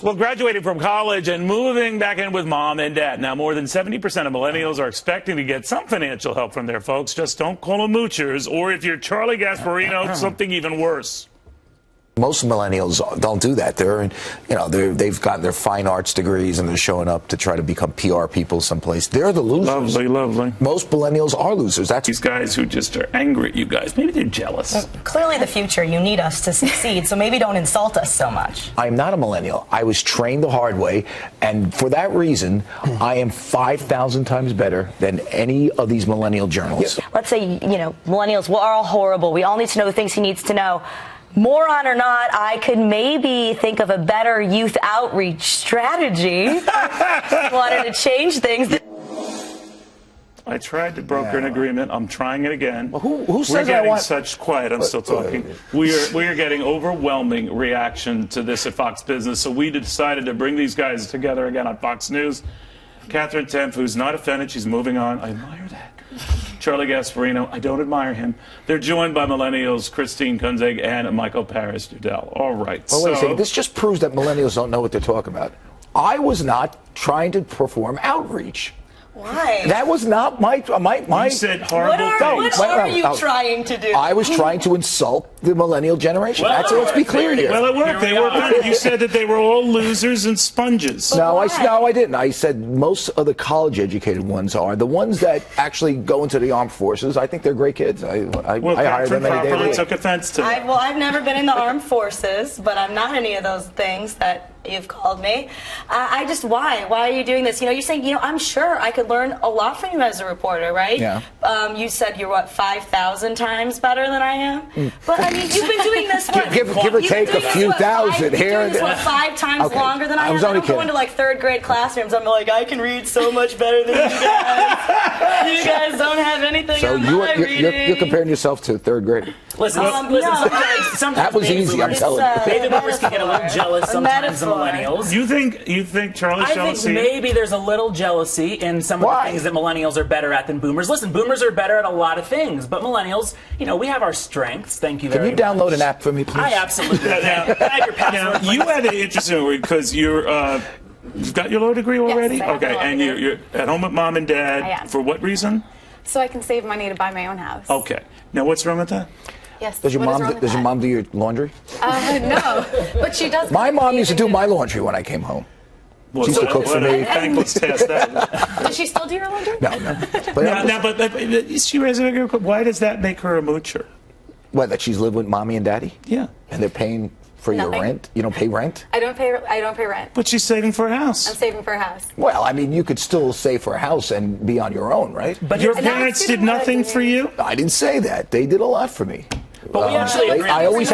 Well, graduating from college and moving back in with mom and dad. Now, more than 70% of millennials are expecting to get some financial help from their folks. Just don't call them moochers, or if you're Charlie Gasparino, something even worse. Most millennials don't do that. They've gotten their fine arts degrees and they're showing up to try to become PR people someplace. They're the losers. Lovely, lovely. Most millennials are losers. That's these guys who just are angry at you guys. Maybe they're jealous. Well, clearly the future, you need us to succeed, so maybe don't insult us so much. I'm not a millennial. I was trained the hard way, and for that reason, I am 5,000 times better than any of these millennial journalists. Let's say, millennials, we're all horrible. We all need to know the things he needs to know. Moron or not, I could maybe think of a better youth outreach strategy. Wanted to change things. I tried to broker an agreement. I'm trying it again. Well, who says We're getting I want... such quiet. I'm still talking. We are getting overwhelming reaction to this at Fox Business, so we decided to bring these guys together again on Fox News. Katherine Timpf, who's not offended, she's moving on. I admire that. Charlie Gasparino, I don't admire him. They're joined by millennials Christine Kunzig and Michael Paris-Dudell. All right. Well, wait a second. This just proves that millennials don't know what they're talking about. I was not trying to perform outreach. Why? That was not my. You said horrible things. What are you trying to do? I was trying to insult the millennial generation. Let's be clear here. Well, it worked. They were good. You said that they were all losers and sponges. No, I didn't. I said most of the college-educated ones are. The ones that actually go into the armed forces, I think they're great kids. I hire them any day of the week. Took offense to that. I've never been in the armed forces, but I'm not any of those things that you've called me. Why? Why are you doing this? You're saying, I'm sure I could learn a lot from you as a reporter, right? Yeah. You said you're, 5,000 times better than I am? But, you've been doing this, what? Give or take a few thousand here. You've been doing this, 5 times longer than I am? I don't go into, third grade classrooms. I'm like, I can read so much better than you guys. You guys don't have anything so on my reading. You're comparing yourself to a third grader. Listen, sometimes that was easy, I'm telling you. Baby boomers can get a little jealous sometimes of millennials. You think Charlie's jealousy? I think maybe there's a little jealousy in some of the things that millennials are better at than boomers. Listen, boomers are better at a lot of things, but millennials, we have our strengths. Thank you very much. Can you download an app for me, please? I absolutely can. I have your password. You had an interesting week because you've got your law degree already? Yes, I have okay, a law and degree. you're at home with mom and dad. I am. For what reason? So I can save money to buy my own house. Okay. Now, what's wrong with that? Yes. Does your mom do your laundry? No, but she does. My mom used to do my laundry when I came home. She used to cook for me. Thankless task that. Does she still do your laundry? No. But she raised a good. Why does that make her a moocher? What, that she's lived with mommy and daddy? Yeah. And they're paying for your rent? You don't pay rent? I don't pay rent. But she's saving for a house. I'm saving for a house. Well, you could still save for a house and be on your own, right? But your parents did nothing for you? I didn't say that. They did a lot for me. But we actually agree. I always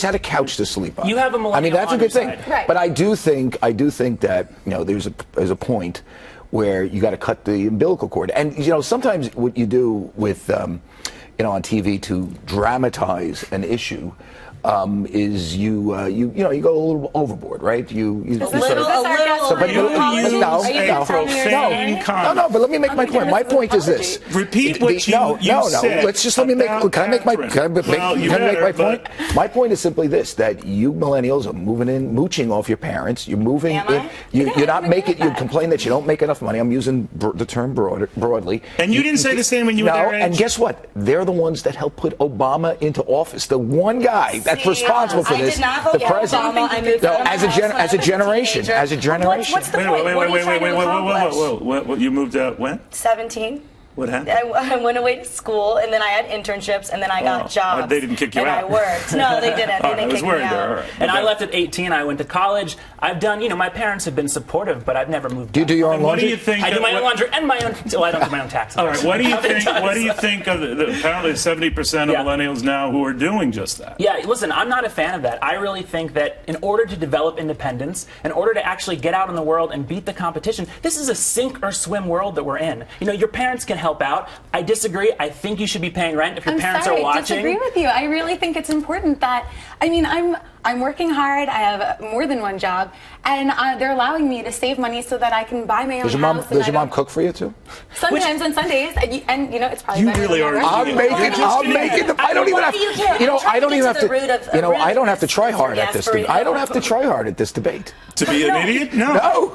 had a couch to sleep on. You have a millennial that's a good thing. Right. But I do think that there's a point where you got to cut the umbilical cord. And sometimes what you do with on TV to dramatize an issue is you go a little overboard, right? You use profane comment. No, but let me make my point. My point is this. Repeat what you said. Let me make. Can I make my point? My point is simply this: that you millennials are mooching off your parents. You're moving. You're not making. You complain that you don't make enough money. I'm using the term broadly. And you didn't say the same when you were their age. And guess what? They're the ones that helped put Obama into office. The one guy that's responsible for this, the president. As a generation. What's the point? Wait. You moved out when? 17. What happened? I went away to school, and then I had internships, and then I got jobs. They didn't kick you out. And I worked. No, they didn't. They didn't kick me out. Right. And I left at 18. I went to college. I've done, my parents have been supportive, but I've never moved. Do you do your own laundry? What do you think? I do my own laundry and my own. Well, I don't do my own taxes. All right. What do you think? What do you think of apparently 70% of millennials now who are doing just that? Yeah. Listen, I'm not a fan of that. I really think that in order to develop independence, in order to actually get out in the world and beat the competition, this is a sink or swim world that we're in. Your parents can help out. I disagree. I think you should be paying rent if your parents are watching. I disagree with you. I really think it's important that, I'm working hard. I have more than one job, and they're allowing me to save money so that I can buy my own Does your house. mom? and Does I your mom don't- cook for you too? Sometimes on Sundays, and it's probably You better really than are- my I'm making. I'm making them. I don't even have. You know, I don't even have to. You know, I don't have to try hard at this. I don't have to try hard at this debate. To be an idiot? No. No,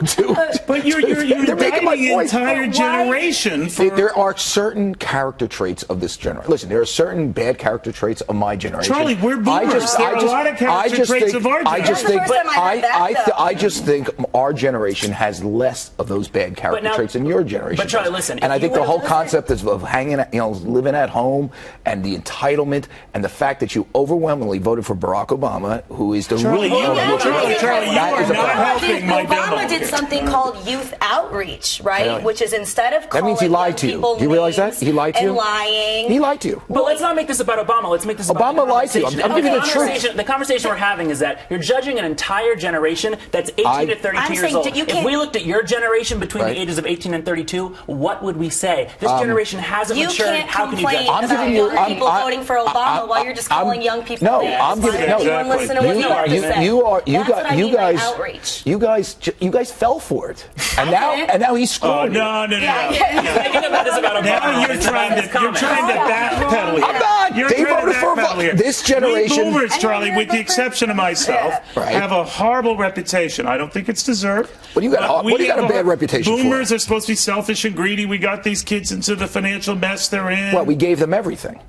But you're they're making my indicting the point. entire generation for... There are certain character traits of this generation. Listen, there are certain bad character traits of my generation. Charlie, we're boomers. There are a lot of character traits of our I just generation. think. That's the first time I heard that, though. I just think our generation has less of those bad character now- traits than your generation. but Charlie, does. listen, And if I think you the whole would've concept of hanging, living at home, and the entitlement, and the fact that you overwhelmingly voted for Barack Obama, who is the Charlie, ruler of your Charlie, generation. Charlie, you That are is a not problem. helping my demo. Obama did something called youth outreach, right? Really? Which is instead of That calling means he lied young to you. people Do you realize that? names He lied to you? and lying. He lied to you. But let's not make this about Obama. Let's make this about Obama the lied to you. conversation. I'm giving you the truth. The conversation we're having is that you're judging an entire generation that's 18 to 32 I'm years saying old. that you If can't- we looked at your generation between Right. the ages of 18 and 32, what would we say? This generation hasn't You matured. can't How can you complain judge? I'm about giving you- young people voting for Obama while you're just calling young people No, names. I'm giving. Why No, don't anyone listen to what you have to say? You That's what I mean by outrage. you guys fell for it, and now he's Oh, screwing you. no. Making about this about Obama. Now you're It's trying about to his comments. backpedal here. I'm not. You're They trying to voted for backpedal here. this generation. We boomers, I know Charlie, you're with the the exception of myself, Right. have a horrible reputation. I don't think it's deserved. What do you got? But What do you got we a bad reputation for? Boomers are supposed to be selfish and greedy. We got these kids into the financial mess they're in. Well, we gave them everything.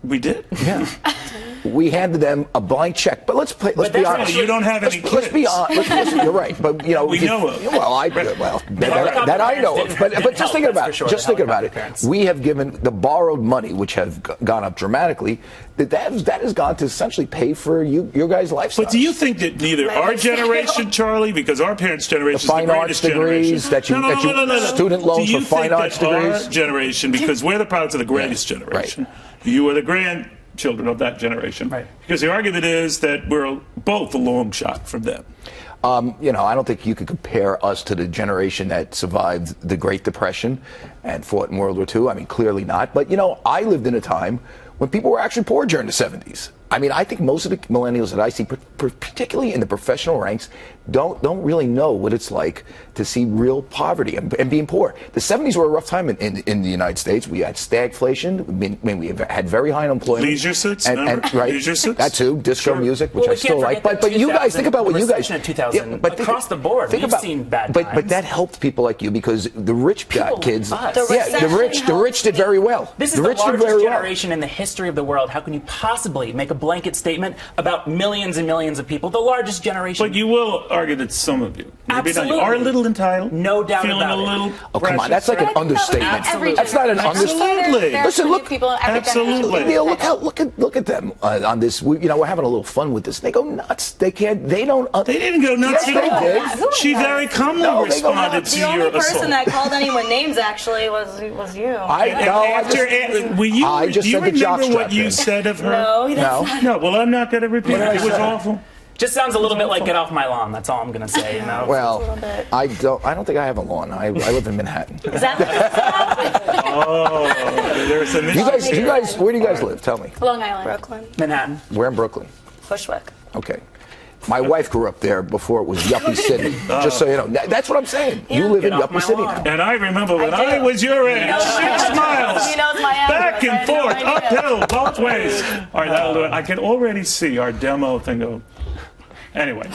We did? Yeah. We handed them a blank check. But let's be that's honest. right, you don't have any Let's be kids. honest. Listen, you're right. But We know of. Well, that I know of. But just thinking about it. Just thinking about it. We have given the borrowed money, which have gone up dramatically. That has gone to essentially pay for your guys' lifestyles. But do you think that neither our generation, Charlie, because our parents' generation is the fine arts greatest degrees generation. that you student loans do you for fine think arts that degrees? Our generation, because we're the products of the greatest Yeah, generation. You are the grandchildren of that generation. Right. Because the argument is that we're both a long shot from them. I don't think you could compare us to the generation that survived the Great Depression and fought in World War II. I mean, clearly not. But, I lived in a time when people were actually poor during the 70s. I mean, I think most of the millennials that I see, particularly in the professional ranks, don't really know what it's like to see real poverty and being poor. The 70s were a rough time in the United States. We had stagflation. We had very high unemployment. Leisure suits, and remember? Leisure suits? That too. Disco music, which Well, I we still can't like. forget But that you guys think about what you guys. recession in 2000, think- across the board, think we've about- seen bad But times. that helped people like you because the rich kids. us. The rich did very well. This is the the rich did largest very well. generation in the history of the world. How can you possibly make a blanket statement about millions and millions of people? The largest generation. But you will argue that some of you, maybe Absolutely. not, are a little entitled. No doubt feeling about a it. little Oh, come on. precious. That's like an understatement. Absolutely. That's not an Absolutely. understatement. There are Listen, plenty look. of people every Absolutely. generation. Neil, look at them on this. We're having a little fun with this. They go nuts. They can't. They don't. They didn't go nuts Yes, at all. they did. She very calmly No, they go responded nuts. to The your only person assault. that called anyone names actually was you. Will you, I just do you said the remember jockstrap what you thing. said of her? No, that's No. No, well, I'm not going to repeat it. did I It was say? awful. Just sounds a little bit like get off my lawn. That's all I'm going to say. Well, I don't think I have a lawn. I live in Manhattan. Is that what it's Oh, there's a You guys, where do you guys live? Tell me. Long Island. Brooklyn, Manhattan. We're in Brooklyn. Bushwick. Okay. My wife grew up there before it was Yuppie City. Just so you know. That's what I'm saying. You live in Get off my Yuppie City lawn. now. And I remember when I do. I was your age, knows my 6 address. miles, He knows my back address. I and had no forth, idea. uphill, both ways. All right, that'll do it. I can already see our demo thing go. Anyway.